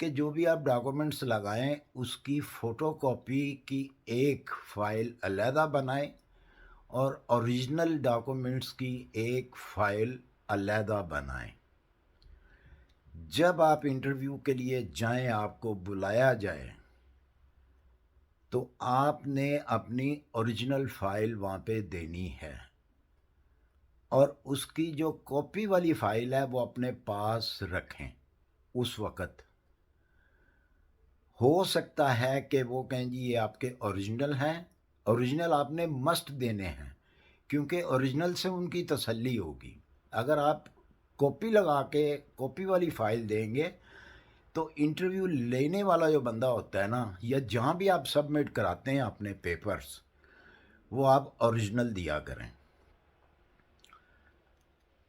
کہ جو بھی آپ ڈاکومنٹس لگائیں اس کی فوٹو کاپی کی ایک فائل علیحدہ بنائیں اور اوریجنل ڈاکومنٹس کی ایک فائل علیحدہ بنائیں. جب آپ انٹرویو کے لیے جائیں، آپ کو بلایا جائے، تو آپ نے اپنی اوریجنل فائل وہاں پہ دینی ہے، اور اس کی جو کاپی والی فائل ہے وہ اپنے پاس رکھیں. اس وقت ہو سکتا ہے کہ وہ کہیں جی یہ آپ کے اوریجنل ہیں. اوریجنل آپ نے مسٹ دینے ہیں، کیونکہ اوریجنل سے ان کی تسلی ہوگی. اگر آپ کاپی لگا کے کاپی والی فائل دیں گے تو انٹرویو لینے والا جو بندہ ہوتا ہے نا، یا جہاں بھی آپ سبمٹ کراتے ہیں اپنے پیپرز، وہ آپ اوریجنل دیا کریں.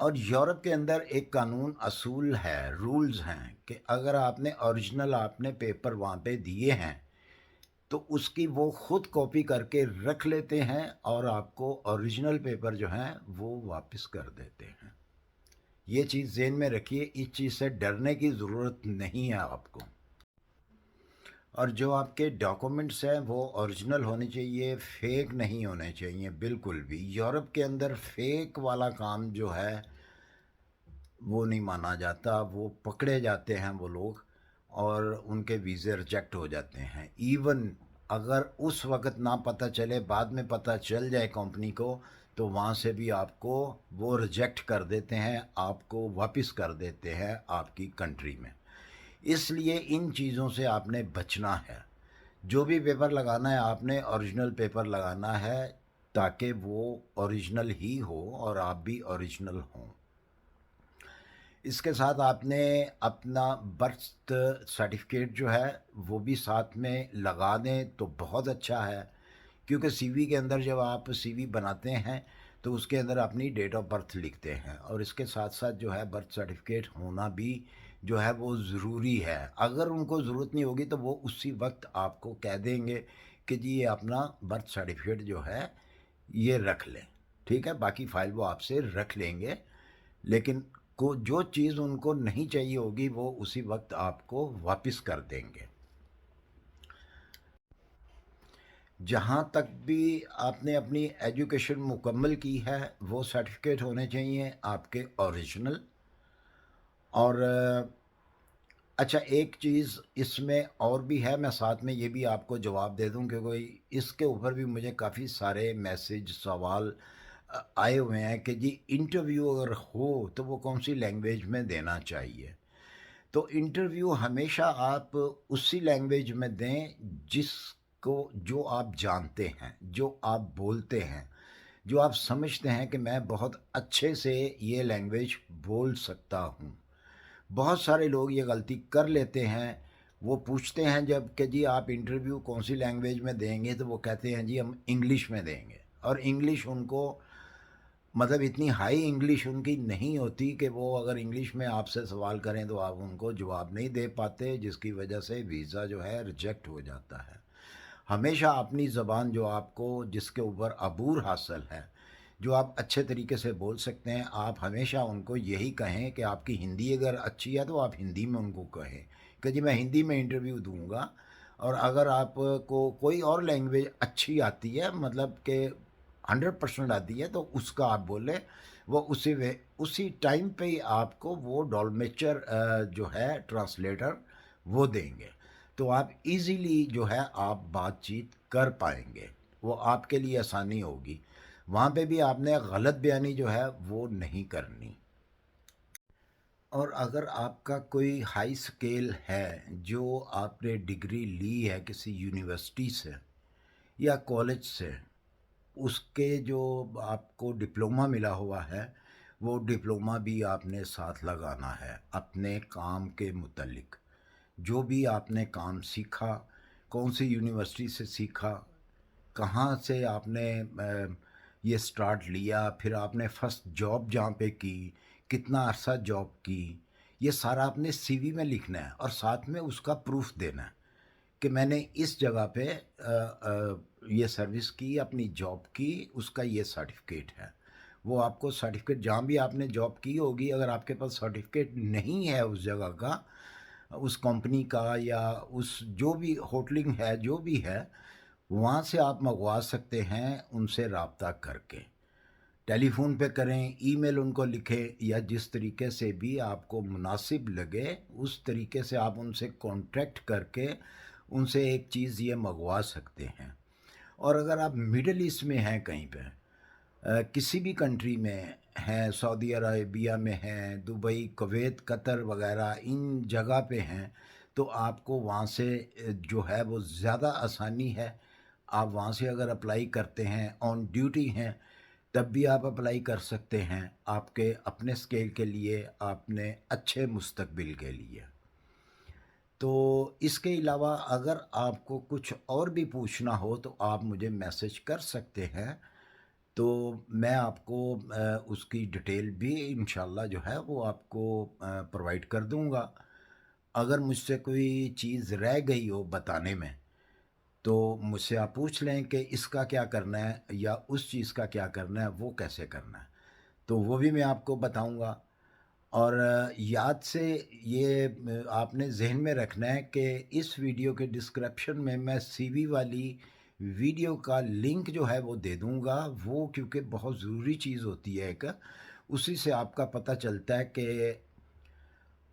اور یورپ کے اندر ایک قانون اصول ہے، رولز ہیں، کہ اگر آپ نے اوریجنل آپ نے پیپر وہاں پہ دیے ہیں تو اس کی وہ خود کاپی کر کے رکھ لیتے ہیں اور آپ کو اوریجنل پیپر جو ہیں وہ واپس کر دیتے ہیں. یہ چیز ذہن میں رکھیے، اس چیز سے ڈرنے کی ضرورت نہیں ہے آپ کو. اور جو آپ کے ڈاکومنٹس ہیں وہ اوریجنل ہونے چاہیے، فیک نہیں ہونے چاہیے بالکل بھی. یورپ کے اندر فیک والا کام جو ہے وہ نہیں مانا جاتا، وہ پکڑے جاتے ہیں وہ لوگ اور ان کے ویزے ریجیکٹ ہو جاتے ہیں. ایون اگر اس وقت نہ پتہ چلے، بعد میں پتہ چل جائے کمپنی کو، تو وہاں سے بھی آپ کو وہ ریجیکٹ کر دیتے ہیں، آپ کو واپس کر دیتے ہیں آپ کی کنٹری میں. اس لیے ان چیزوں سے آپ نے بچنا ہے. جو بھی پیپر لگانا ہے آپ نے اوریجنل پیپر لگانا ہے، تاکہ وہ اوریجنل ہی ہو اور آپ بھی اوریجنل ہوں. اس کے ساتھ آپ نے اپنا برتھ سرٹیفکیٹ جو ہے وہ بھی ساتھ میں لگا دیں تو بہت اچھا ہے، کیونکہ سی وی کے اندر جب آپ سی وی بناتے ہیں تو اس کے اندر اپنی ڈیٹ آف برتھ لکھتے ہیں، اور اس کے ساتھ ساتھ جو ہے برتھ سرٹیفکیٹ ہونا بھی جو ہے وہ ضروری ہے. اگر ان کو ضرورت نہیں ہوگی تو وہ اسی وقت آپ کو کہہ دیں گے کہ جی یہ اپنا برتھ سرٹیفکیٹ جو ہے یہ رکھ لیں. ٹھیک ہے، باقی فائل وہ آپ سے رکھ لیں گے، لیکن جو چیز ان کو نہیں چاہیے ہوگی وہ اسی وقت آپ کو واپس کر دیں گے. جہاں تک بھی آپ نے اپنی ایجوکیشن مکمل کی ہے وہ سرٹیفکیٹ ہونے چاہیے آپ کے اوریجنل. اور اچھا ایک چیز اس میں اور بھی ہے، میں ساتھ میں یہ بھی آپ کو جواب دے دوں، کیونکہ اس کے اوپر بھی مجھے کافی سارے میسج سوال آئے ہوئے ہیں کہ جی انٹرویو اگر ہو تو وہ کون سی لینگویج میں دینا چاہیے. تو انٹرویو ہمیشہ آپ اسی لینگویج میں دیں جس کو جو آپ جانتے ہیں، جو آپ بولتے ہیں، جو آپ سمجھتے ہیں کہ میں بہت اچھے سے یہ لینگویج بول سکتا ہوں. بہت سارے لوگ یہ غلطی کر لیتے ہیں، وہ پوچھتے ہیں جب کہ جی آپ انٹرویو کون سی لینگویج میں دیں گے تو وہ کہتے ہیں جی ہم انگلش میں دیں گے. اور انگلش ان کو مطلب اتنی ہائی انگلش ان کی نہیں ہوتی کہ وہ اگر انگلش میں آپ سے سوال کریں تو آپ ان کو جواب نہیں دے پاتے، جس کی وجہ سے ویزا جو ہے ریجیکٹ ہو جاتا ہے. ہمیشہ اپنی زبان جو آپ کو جس کے اوپر عبور حاصل ہے، جو آپ اچھے طریقے سے بول سکتے ہیں، آپ ہمیشہ ان کو یہی کہیں کہ آپ کی ہندی اگر اچھی ہے تو آپ ہندی میں ان کو کہیں کہ جی میں ہندی میں انٹرویو دوں گا. اور اگر آپ کو کوئی اور لینگویج اچھی آتی ہے، مطلب کہ 100% آتی ہے، تو اس کا آپ بولیں، وہ اسی ٹائم پہ ہی آپ کو وہ ڈولمیچر جو ہے ٹرانسلیٹر وہ دیں گے، تو آپ ایزیلی جو ہے آپ بات چیت کر پائیں گے، وہ آپ کے لیے آسانی ہوگی. وہاں پہ بھی آپ نے غلط بیانی جو ہے وہ نہیں کرنی. اور اگر آپ کا کوئی ہائی سکیل ہے، جو آپ نے ڈگری لی ہے کسی یونیورسٹی سے یا کالج سے، اس کے جو آپ کو ڈپلومہ ملا ہوا ہے وہ ڈپلومہ بھی آپ نے ساتھ لگانا ہے اپنے کام کے متعلق. جو بھی آپ نے کام سیکھا، کون سی یونیورسٹی سے سیکھا، کہاں سے آپ نے یہ سٹارٹ لیا، پھر آپ نے فرسٹ جاب جہاں پہ کی، کتنا عرصہ جاب کی، یہ سارا آپ نے سی وی میں لکھنا ہے اور ساتھ میں اس کا پروف دینا ہے کہ میں نے اس جگہ پہ یہ سروس کی، اپنی جاب کی، اس کا یہ سرٹیفکیٹ ہے. وہ آپ کو سرٹیفکیٹ جہاں بھی آپ نے جاب کی ہوگی، اگر آپ کے پاس سرٹیفکیٹ نہیں ہے اس جگہ کا، اس کمپنی کا یا اس جو بھی ہوٹلنگ ہے جو بھی ہے، وہاں سے آپ منگوا سکتے ہیں ان سے رابطہ کر کے، ٹیلی فون پہ کریں، ای میل ان کو لکھیں، یا جس طریقے سے بھی آپ کو مناسب لگے اس طریقے سے آپ ان سے کانٹیکٹ کر کے ان سے ایک چیز یہ منگوا سکتے ہیں۔ اور اگر آپ مڈل ایسٹ میں ہیں کہیں پہ، کسی بھی کنٹری میں ہیں، سعودی عربیہ میں ہیں، دبئی، کویت، قطر وغیرہ ان جگہ پہ ہیں، تو آپ کو وہاں سے جو ہے وہ زیادہ آسانی ہے۔ آپ وہاں سے اگر اپلائی کرتے ہیں، آن ڈیوٹی ہیں، تب بھی آپ اپلائی کر سکتے ہیں، آپ کے اپنے اسکیل کے لیے، اپنے اچھے مستقبل کے لیے۔ تو اس کے علاوہ اگر آپ کو کچھ اور بھی پوچھنا ہو تو آپ مجھے میسج کر سکتے ہیں، تو میں آپ کو اس کی ڈیٹیل بھی انشاءاللہ جو ہے وہ آپ کو پرووائڈ کر دوں گا۔ اگر مجھ سے کوئی چیز رہ گئی ہو بتانے میں تو مجھ سے آپ پوچھ لیں کہ اس کا کیا کرنا ہے یا اس چیز کا کیا کرنا ہے، وہ کیسے کرنا ہے، تو وہ بھی میں آپ کو بتاؤں گا۔ اور یاد سے یہ آپ نے ذہن میں رکھنا ہے کہ اس ویڈیو کے ڈسکرپشن میں سی وی والی ویڈیو کا لنک جو ہے وہ دے دوں گا، وہ کیونکہ بہت ضروری چیز ہوتی ہے ایک، اسی سے آپ کا پتہ چلتا ہے کہ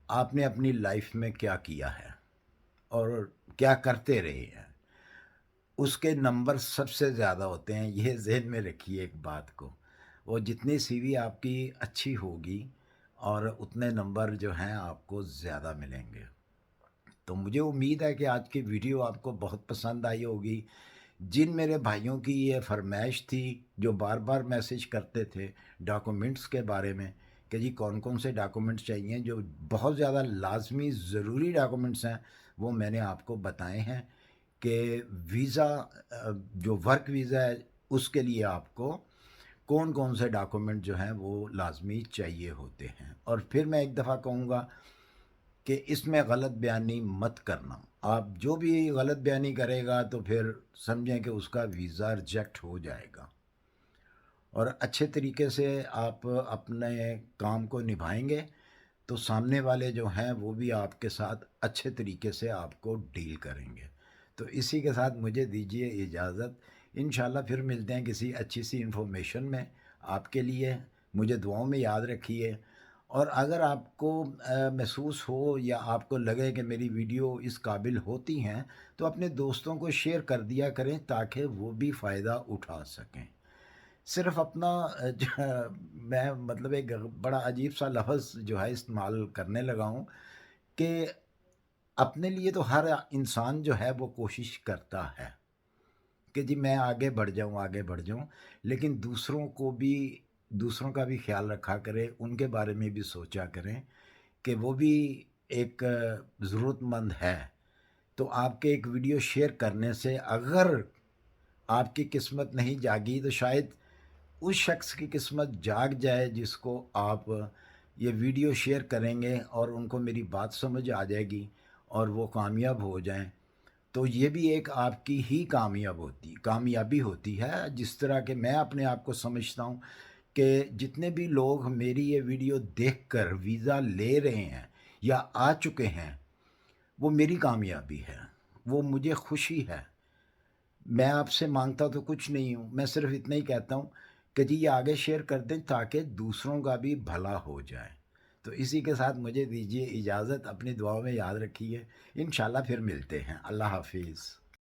آپ نے اپنی لائف میں کیا کیا ہے اور کیا کرتے رہے ہیں۔ اس کے نمبر سب سے زیادہ ہوتے ہیں، یہ ذہن میں رکھیے ایک بات کو، وہ جتنی سی وی آپ کی اچھی ہوگی اور اتنے نمبر جو ہیں آپ کو زیادہ ملیں گے۔ تو مجھے امید ہے کہ آج کی ویڈیو آپ کو بہت پسند آئی ہوگی۔ جن میرے بھائیوں کی یہ فرمائش تھی جو بار بار میسج کرتے تھے ڈاکومنٹس کے بارے میں کہ جی کون کون سے ڈاکومنٹس چاہیے، جو بہت زیادہ لازمی ضروری ڈاکومنٹس ہیں وہ میں نے آپ کو بتائے ہیں کہ ویزا، جو ورک ویزا ہے اس کے لیے آپ کو کون کون سے ڈاکومنٹ جو ہیں وہ لازمی چاہیے ہوتے ہیں۔ اور پھر میں ایک دفعہ کہوں گا کہ اس میں غلط بیانی مت کرنا، آپ جو بھی غلط بیانی کرے گا تو پھر سمجھیں کہ اس کا ویزا ریجیکٹ ہو جائے گا۔ اور اچھے طریقے سے آپ اپنے کام کو نبھائیں گے تو سامنے والے جو ہیں وہ بھی آپ کے ساتھ اچھے طریقے سے آپ کو ڈیل کریں گے۔ تو اسی کے ساتھ مجھے دیجیے اجازت، انشاءاللہ پھر ملتے ہیں کسی اچھی سی انفارمیشن میں آپ کے لیے۔ مجھے دعاؤں میں یاد رکھیے، اور اگر آپ کو محسوس ہو یا آپ کو لگے کہ میری ویڈیو اس قابل ہوتی ہیں تو اپنے دوستوں کو شیئر کر دیا کریں تاکہ وہ بھی فائدہ اٹھا سکیں۔ صرف اپنا میں مطلب ایک بڑا عجیب سا لفظ جو ہے استعمال کرنے لگا ہوں کہ اپنے لیے تو ہر انسان جو ہے وہ کوشش کرتا ہے کہ جی میں آگے بڑھ جاؤں، آگے بڑھ جاؤں، لیکن دوسروں کا بھی خیال رکھا کرے، ان کے بارے میں بھی سوچا کریں کہ وہ بھی ایک ضرورت مند ہے۔ تو آپ کے ایک ویڈیو شیئر کرنے سے اگر آپ کی قسمت نہیں جاگی تو شاید اس شخص کی قسمت جاگ جائے جس کو آپ یہ ویڈیو شیئر کریں گے اور ان کو میری بات سمجھ آ جائے گی اور وہ کامیاب ہو جائیں، تو یہ بھی ایک آپ کی ہی کامیابی ہوتی ہے۔ جس طرح کہ میں اپنے آپ کو سمجھتا ہوں کہ جتنے بھی لوگ میری یہ ویڈیو دیکھ کر ویزا لے رہے ہیں یا آ چکے ہیں، وہ میری کامیابی ہے، وہ مجھے خوشی ہے۔ میں آپ سے مانگتا تو کچھ نہیں ہوں، میں صرف اتنا ہی کہتا ہوں کہ جی یہ آگے شیئر کر دیں تاکہ دوسروں کا بھی بھلا ہو جائے۔ تو اسی کے ساتھ مجھے دیجیے اجازت، اپنی دعاؤں میں یاد رکھیے، انشاءاللہ پھر ملتے ہیں۔ اللہ حافظ۔